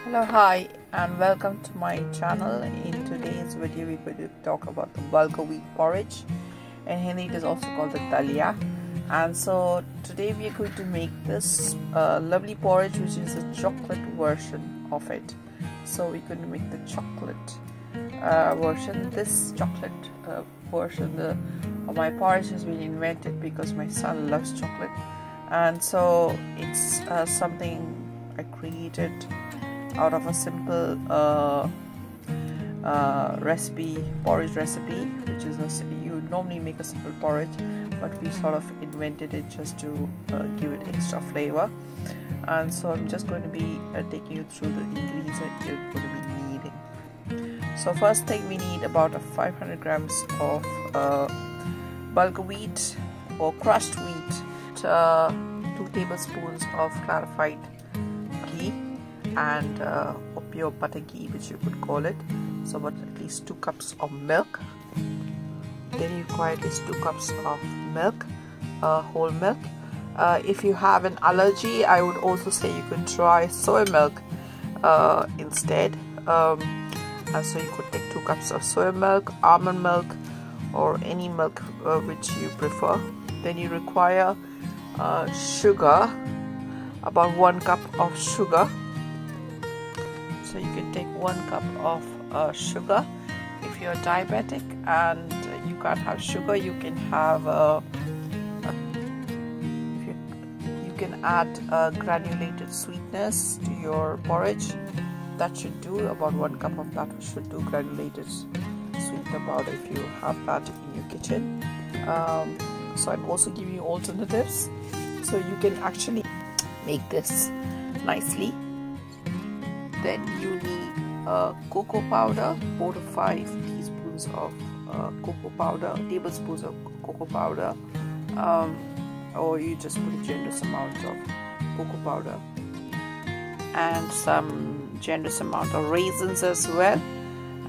Hello, hi, and welcome to my channel. In today's video we're going to talk about the bulgur wheat porridge. In Hindi it is also called the Daliya. And so today we are going to make this lovely porridge, which is a chocolate version of it. So we're going to make the chocolate version. This chocolate version of my porridge has been invented because my son loves chocolate, and so it's something I created out of a simple porridge recipe, which is you normally make a simple porridge, but we sort of invented it just to give it extra flavor. And so I'm just going to be taking you through the ingredients that you're going to be needing. So first thing, we need about 500 grams of bulgur wheat or crushed wheat, 2 tablespoons of clarified ghee, and or pure butter ghee, which you could call it. So about at least 2 cups of milk. Then you require at least 2 cups of milk, whole milk. If you have an allergy, I would also say you could try soy milk instead. And so you could take 2 cups of soy milk, almond milk, or any milk which you prefer. Then you require sugar, about 1 cup of sugar. So you can take 1 cup of sugar. If you're diabetic and you can't have sugar, you can have you can add granulated sweetness to your porridge. That should do. About 1 cup of that should do, granulated sweetener powder, if you have that in your kitchen. So I'm also giving you alternatives, so you can actually make this nicely. Then you need cocoa powder, 4 to 5 teaspoons of cocoa powder, tablespoons of cocoa powder, or you just put a generous amount of cocoa powder, and some generous amount of raisins as well.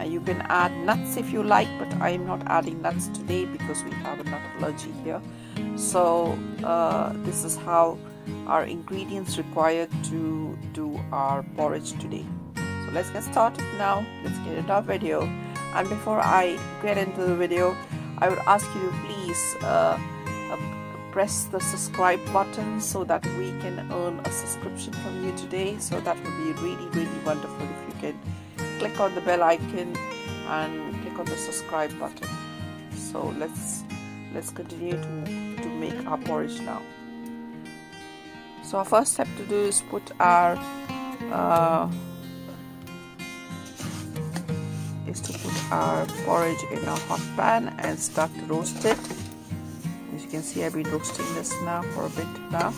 You can add nuts if you like, but I am not adding nuts today because we have a nut allergy here. So this is how our ingredients required to do our porridge today. So let's get started now. Let's get into our video. And before I get into the video, I would ask you to please press the subscribe button so that we can earn a subscription from you today. So that would be really wonderful if you can click on the bell icon and click on the subscribe button. So let's continue to make our porridge now. So our first step to do is put our porridge in a hot pan and start to roast it. As you can see, I've been roasting this now for a bit now,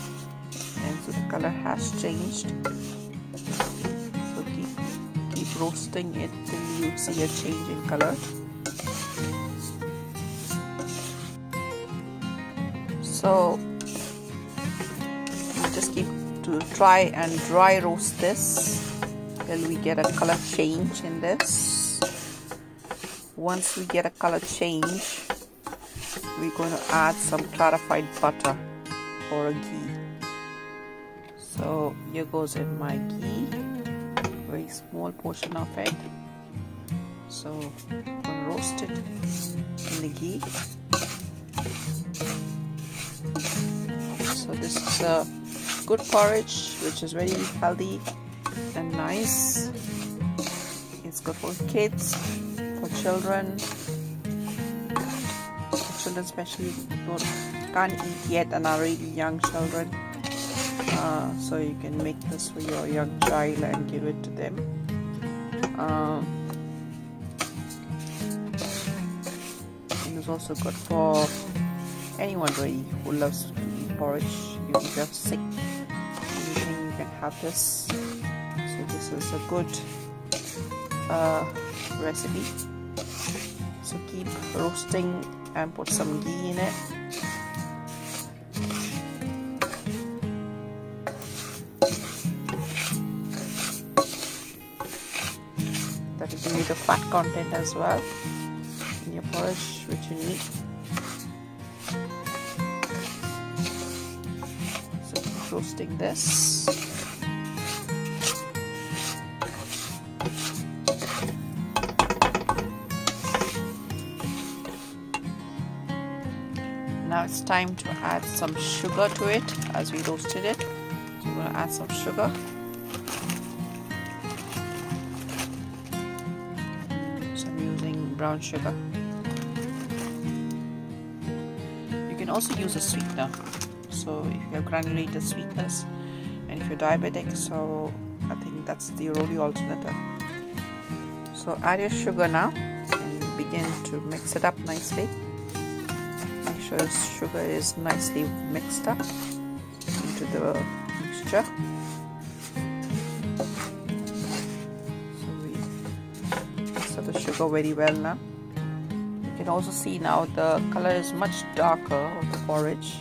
and so the color has changed. So keep roasting it till you see a change in color. So just keep to try and dry roast this till we get a color change in this. Once we get a color change, we're going to add some clarified butter or a ghee. So here goes in my ghee, very small portion of it. So I'm going to roast it in the ghee. So this is a good porridge, which is very healthy and nice. It's good for kids, for children. Children especially can't eat yet and are really young children. So you can make this for your young child and give it to them. And it's also good for anyone really who loves to eat porridge. If you're sick, you can have this. So this is a good recipe. So keep roasting and put some ghee in it. That will give you the fat content as well in your porridge, which you need. So keep roasting this. it's time to add some sugar to it as we roasted it. So we're going to add some sugar. So I'm using brown sugar. You can also use a sweetener. So if you have granulated sweetness, and if you're diabetic, so I think that's the only alternative. So add your sugar now and begin to mix it up nicely. Make sure sugar is nicely mixed up into the mixture. So we mix up the sugar very well now. You can also see now the color is much darker of the porridge.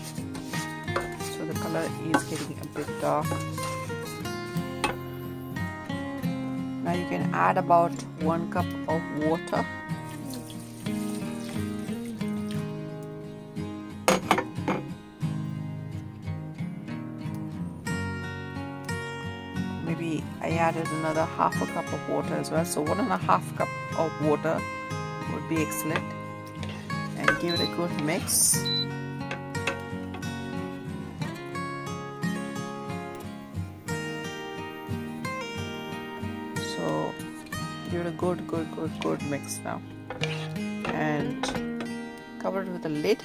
So the color is getting a bit dark. Now you can add about 1 cup of water. Maybe I added another half a cup of water as well. So 1.5 cup of water would be excellent. And give it a good mix. So give it a good mix now, and cover it with a lid.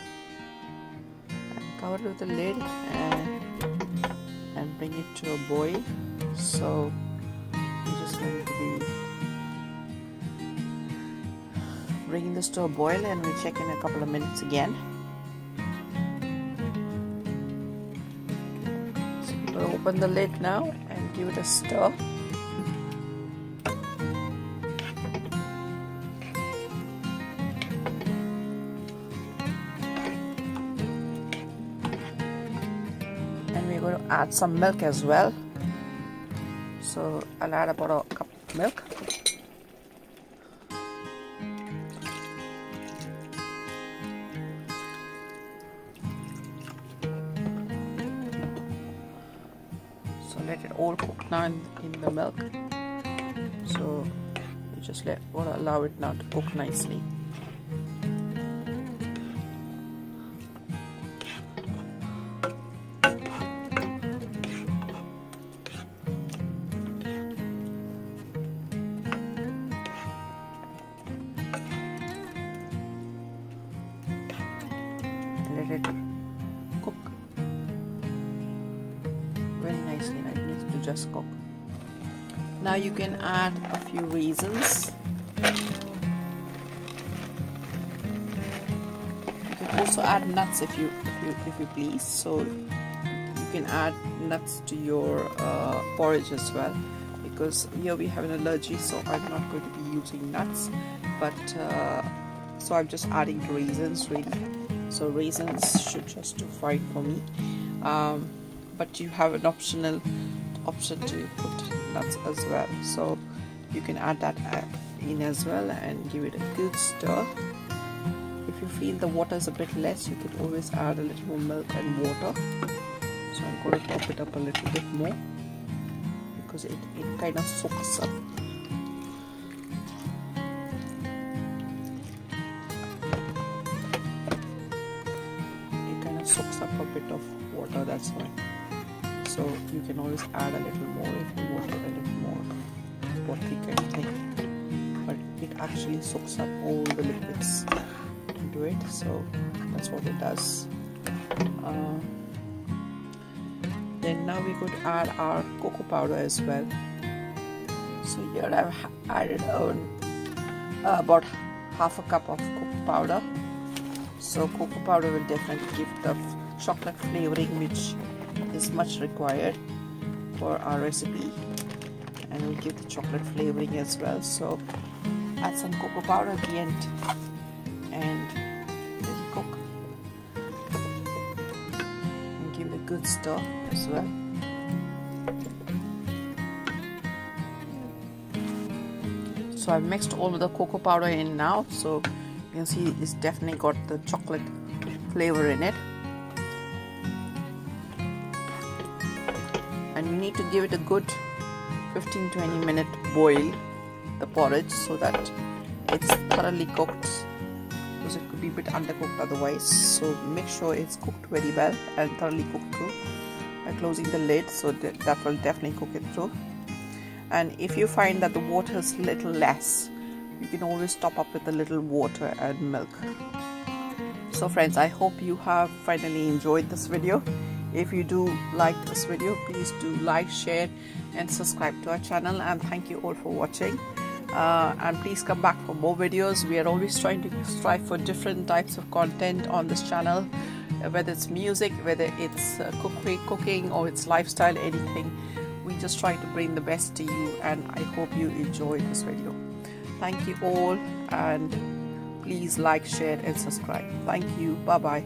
And bring it to a boil. So we're just going to be bringing this to a boil, and we'll check in a couple of minutes again. So we're going to open the lid now and give it a stir. And we're going to add some milk as well. So I'll add about a cup of milk. So let it all cook now in the milk. So we just allow it now to cook nicely. Let it cook very nicely. It needs to just cook. Now you can add a few raisins. You can also add nuts if you please. So you can add nuts to your porridge as well, because here we have an allergy, so I'm not going to be using nuts, but so I'm just adding raisins really. So raisins should just do fine for me, but you have an option to put nuts as well, so you can add that in as well and give it a good stir. If you feel the water is a bit less, you can always add a little more milk and water. So I'm going to top it up a little bit more because it kind of soaks up. Soaks up a bit of water, that's why. So you can always add a little more if you want it a little more watery kind of thing, but it actually soaks up all the liquids into it, so that's what it does. Then now we're going to add our cocoa powder as well. So here I've added about half a cup of cocoa powder. So cocoa powder will definitely give the chocolate flavoring which is much required for our recipe, and will give the chocolate flavoring as well. So add some cocoa powder at the end and let it cook and give it a good stir as well. So I've mixed all of the cocoa powder in now, so you can see it's definitely got the chocolate flavor in it, and you need to give it a good 15-20 minute boil, the porridge, so that it's thoroughly cooked, because could be a bit undercooked otherwise. So make sure it's cooked very well and thoroughly cooked through by closing the lid, so that will definitely cook it through. And if you find that the water is a little less, you can always top up with a little water and milk. So friends, I hope you have finally enjoyed this video. If you do like this video, please do like, share and subscribe to our channel, and thank you all for watching. And please come back for more videos. We are always trying to strive for different types of content on this channel, whether it's music, whether it's cooking or it's lifestyle, anything. We just try to bring the best to you, and I hope you enjoyed this video. Thank you all, and please like, share and subscribe. Thank you. Bye bye.